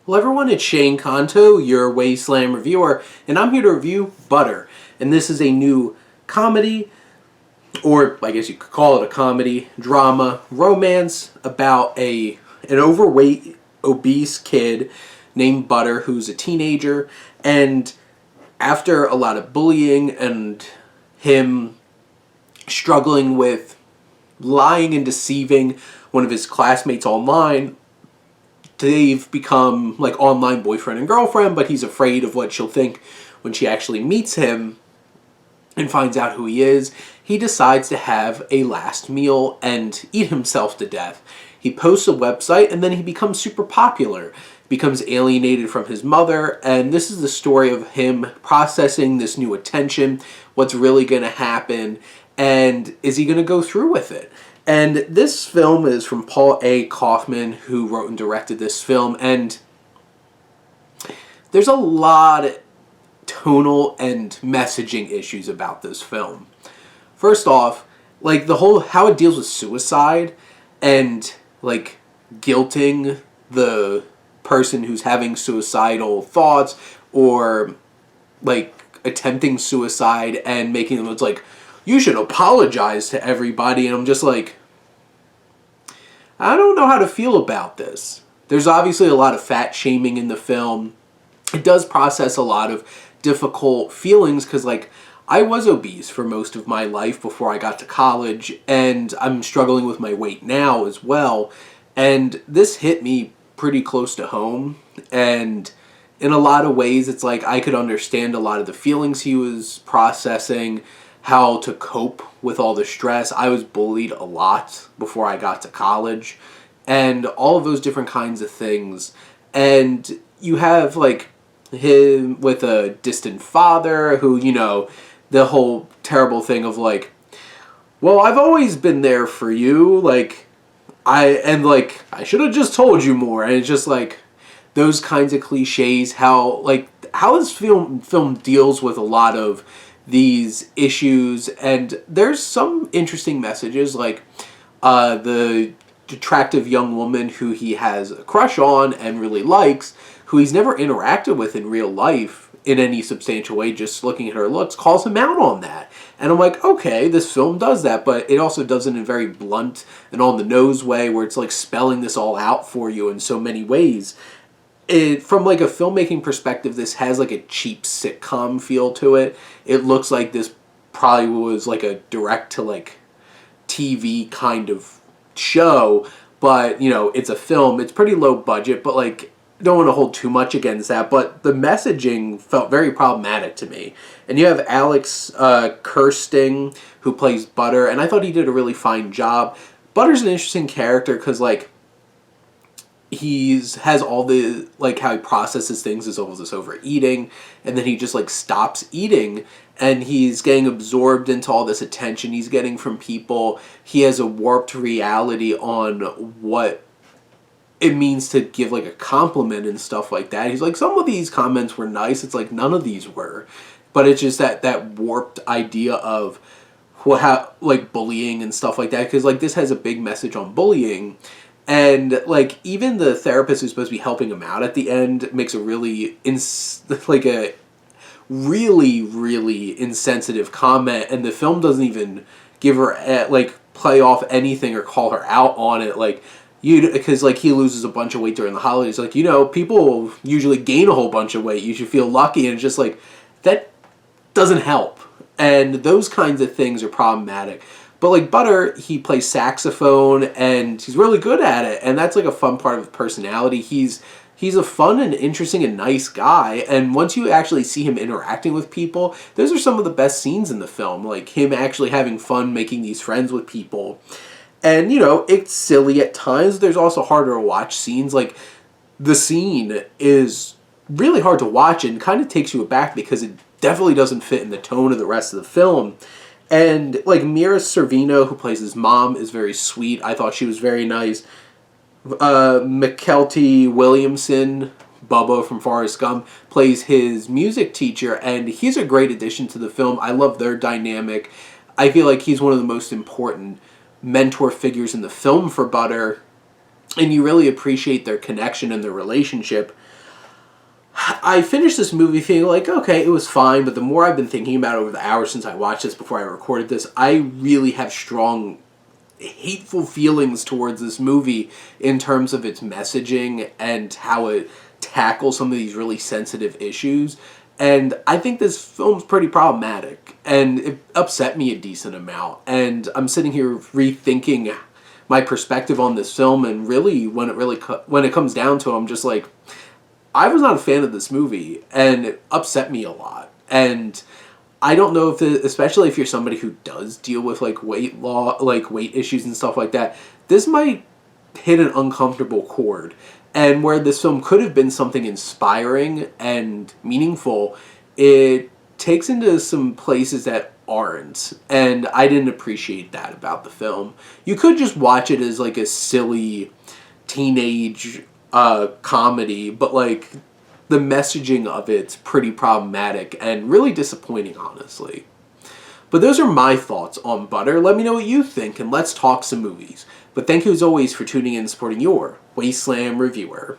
Hello everyone, it's Shane Kanto, your Wasteland reviewer, and I'm here to review Butter. And this is a new comedy, or I guess you could call it a comedy, drama, romance about an overweight, obese kid named Butter who's a teenager, and after a lot of bullying and him struggling with lying and deceiving one of his classmates online, they've become like online boyfriend and girlfriend, but he's afraid of what she'll think when she actually meets him and finds out who he is. He decides to have a last meal and eat himself to death. He posts a website and then he becomes super popular, becomes alienated from his mother, and this is the story of him processing this new attention, what's really going to happen, and is he going to go through with it? And this film is from Paul A. Kaufman, who wrote and directed this film, and there's a lot of tonal and messaging issues about this film. First off, like the whole, how it deals with suicide and like guilting the person who's having suicidal thoughts or like attempting suicide and making them, it's like, you should apologize to everybody. And I'm just like, I don't know how to feel about this. There's obviously a lot of fat shaming in the film. It does process a lot of difficult feelings because, like, I was obese for most of my life before I got to college, and I'm struggling with my weight now as well. And this hit me pretty close to home. And in a lot of ways, it's like I could understand a lot of the feelings he was processing, how to cope with all the stress. I was bullied a lot before I got to college, and all of those different kinds of things. And you have like him with a distant father who, you know, the whole terrible thing of like, well, I've always been there for you, like I should have just told you more. And it's just like those kinds of cliches, how this film deals with a lot of these issues, and there's some interesting messages, like the attractive young woman who he has a crush on and really likes, who he's never interacted with in real life in any substantial way, just looking at her looks, calls him out on that. And I'm like, okay, this film does that, but it also does it in a very blunt and on-the-nose way where it's like spelling this all out for you in so many ways. From like a filmmaking perspective, this has like a cheap sitcom feel to it. It looks like this probably was like a direct to like TV kind of show, but you know, it's a film. It's pretty low budget, but like don't want to hold too much against that. But the messaging felt very problematic to me. And you have Alex Kersting, who plays Butter, and I thought he did a really fine job. Butter's an interesting character because like has all the, like, how he processes things is all this overeating, and then he just like stops eating, and he's getting absorbed into all this attention he's getting from people. He has a warped reality on what it means to give like a compliment and stuff like that. He's like, some of these comments were nice, it's like none of these were, but it's just that warped idea of how like bullying and stuff like that, because like this has a big message on bullying. And like even the therapist who's supposed to be helping him out at the end makes a really really insensitive comment, and the film doesn't even give her like play off anything or call her out on it. Like, because like he loses a bunch of weight during the holidays. Like, you know, people usually gain a whole bunch of weight. You should feel lucky, and it's just like that doesn't help. And those kinds of things are problematic. But like Butter, he plays saxophone and he's really good at it, and that's like a fun part of his personality. He's a fun and interesting and nice guy, and once you actually see him interacting with people, those are some of the best scenes in the film, like him actually having fun making these friends with people. And you know, it's silly at times. There's also harder to watch scenes. Like the scene is really hard to watch and kind of takes you aback because it definitely doesn't fit in the tone of the rest of the film. And like Mira Sorvino, who plays his mom, is very sweet. I thought she was very nice. McKelty Williamson, Bubba from Forrest Gump, plays his music teacher, and he's a great addition to the film. I love their dynamic. I feel like he's one of the most important mentor figures in the film for Butter, and you really appreciate their connection and their relationship. I finished this movie feeling like, okay, it was fine, but the more I've been thinking about it over the hours since I watched this before I recorded this, I really have strong, hateful feelings towards this movie in terms of its messaging and how it tackles some of these really sensitive issues. And I think this film's pretty problematic, and it upset me a decent amount. And I'm sitting here rethinking my perspective on this film, and really, when it comes down to it, I'm just like, I was not a fan of this movie, and it upset me a lot. And I don't know if, especially if you're somebody who does deal with like weight issues and stuff like that, this might hit an uncomfortable chord. And where this film could have been something inspiring and meaningful, it takes into some places that aren't. And I didn't appreciate that about the film. You could just watch it as like a silly teenage comedy, but like the messaging of it's pretty problematic and really disappointing, honestly. But those are my thoughts on Butter. Let me know what you think, and let's talk some movies. But thank you as always for tuning in and supporting your Wasteland reviewer.